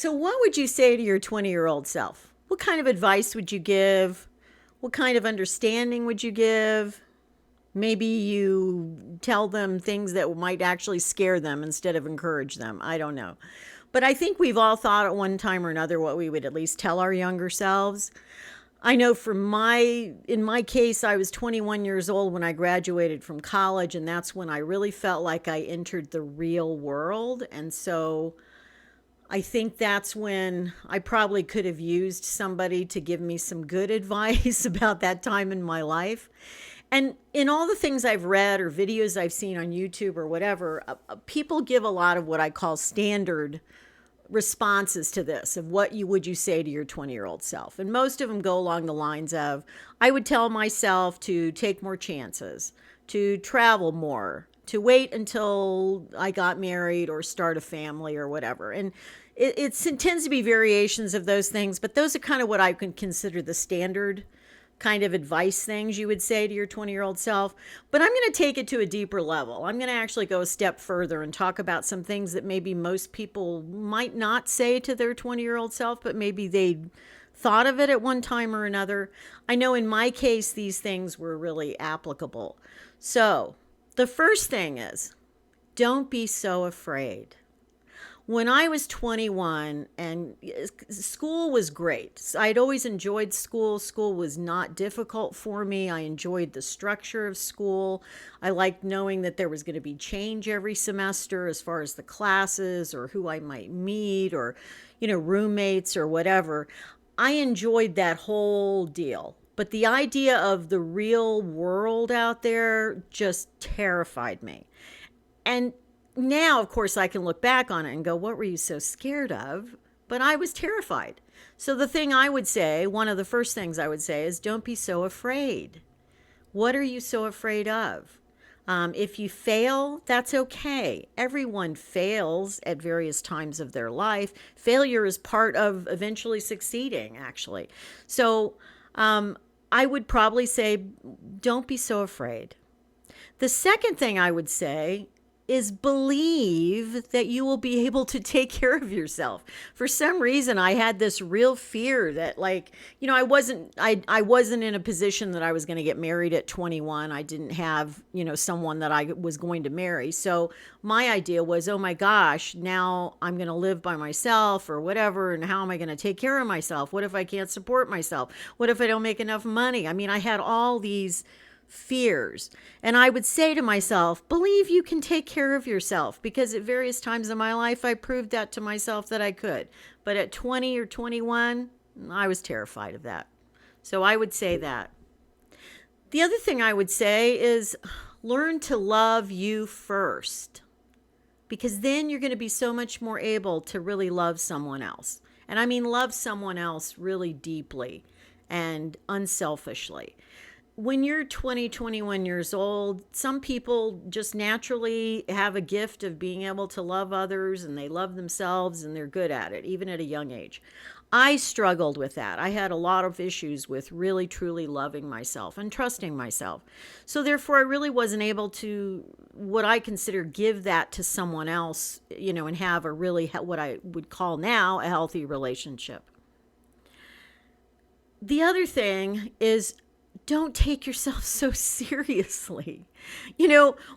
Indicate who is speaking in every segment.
Speaker 1: So, what would you say to your 20-year-old self? What kind of advice would you give? What kind of understanding would you give? Maybe you tell them things that might actually scare them instead of encourage them. I don't know. But I think we've all thought at one time or another what we would at least tell our younger selves. I know in my case, I was 21 years old when I graduated from college, and that's when I really felt like I entered the real world. And so I think that's when I probably could have used somebody to give me some good advice about that time in my life. And in all the things I've read or videos I've seen on YouTube or whatever, people give a lot of what I call standard responses to this of what you would you say to your 20-year-old self. And most of them go along the lines of, I would tell myself to take more chances, to travel more, to wait until I got married or start a family or whatever. And it tends to be variations of those things, but those are kind of what I can consider the standard kind of advice things you would say to your 20-year-old self. But I'm going to take it to a deeper level. I'm going to actually go a step further and talk about some things that maybe most people might not say to their 20-year-old self, but maybe they thought of it at one time or another. I know in my case, these things were really applicable. So the first thing is, don't be so afraid. When I was 21 and school was great. I'd always enjoyed school. School was not difficult for me. I enjoyed the structure of school. I liked knowing that there was going to be change every semester as far as the classes or who I might meet or, roommates or whatever. I enjoyed that whole deal. But the idea of the real world out there just terrified me. And now, of course, I can look back on it and go, what were you so scared of? But I was terrified. So the thing I would say, one of the first things I would say is, don't be so afraid. What are you so afraid of? If you fail, that's okay. Everyone fails at various times of their life. Failure is part of eventually succeeding, actually. So I would probably say, don't be so afraid. The second thing I would say is believe that you will be able to take care of yourself. For some reason, I had this real fear that I wasn't in a position that I was going to get married at 21. I didn't have, someone that I was going to marry. So my idea was, oh my gosh, now I'm going to live by myself or whatever. And how am I going to take care of myself? What if I can't support myself? What if I don't make enough money? I mean, I had all these fears. And I would say to myself, believe you can take care of yourself, because at various times in my life, I proved that to myself that I could. But at 20 or 21, I was terrified of that. So I would say that. The other thing I would say is learn to love you first, because then you're going to be so much more able to really love someone else. And I mean, love someone else really deeply and unselfishly. When you're 20, 21 years old, some people just naturally have a gift of being able to love others, and they love themselves, and they're good at it, even at a young age. I struggled with that. I had a lot of issues with really, truly loving myself and trusting myself. So therefore, I really wasn't able to, what I consider, give that to someone else, and have a really, what I would call now, a healthy relationship. The other thing is, don't take yourself so seriously.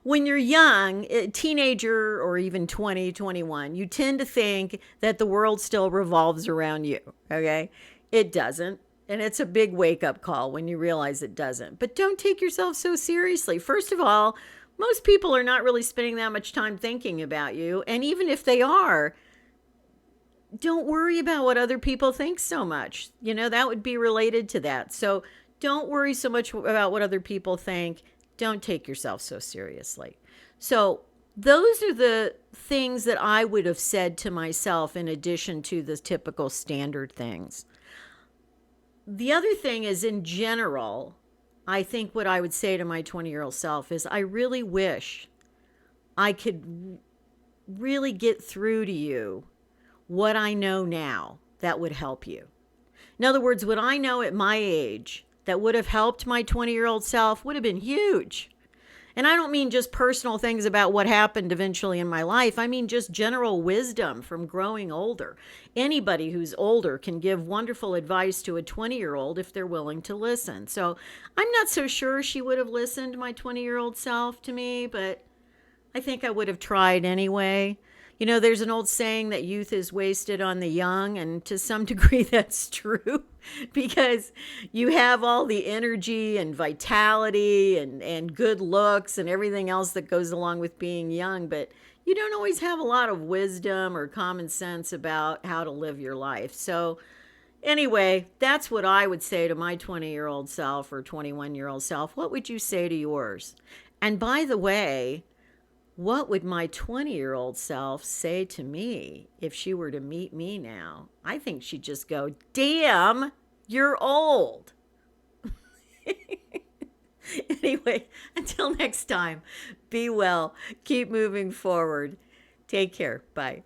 Speaker 1: When you're young, a teenager or even 20, 21, you tend to think that the world still revolves around you, okay? It doesn't. And it's a big wake-up call when you realize it doesn't. But don't take yourself so seriously. First of all, most people are not really spending that much time thinking about you. And even if they are, don't worry about what other people think so much. That would be related to that. So don't worry so much about what other people think. Don't take yourself so seriously. So those are the things that I would have said to myself in addition to the typical standard things. The other thing is, in general, I think what I would say to my 20-year-old self is, I really wish I could really get through to you what I know now that would help you. In other words, what I know at my age that would have helped my 20-year-old self would have been huge. And I don't mean just personal things about what happened eventually in my life. I mean just general wisdom from growing older. Anybody who's older can give wonderful advice to a 20-year-old if they're willing to listen. So I'm not so sure she would have listened, my 20-year-old self, to me, but I think I would have tried anyway. There's an old saying that youth is wasted on the young, and to some degree that's true because you have all the energy and vitality and good looks and everything else that goes along with being young, but you don't always have a lot of wisdom or common sense about how to live your life. So, anyway, that's what I would say to my 20-year-old self or 21-year-old self. What would you say to yours? And by the way, what would my 20-year-old self say to me if she were to meet me now? I think she'd just go, "Damn, you're old." Anyway, until next time, be well, keep moving forward. Take care. Bye.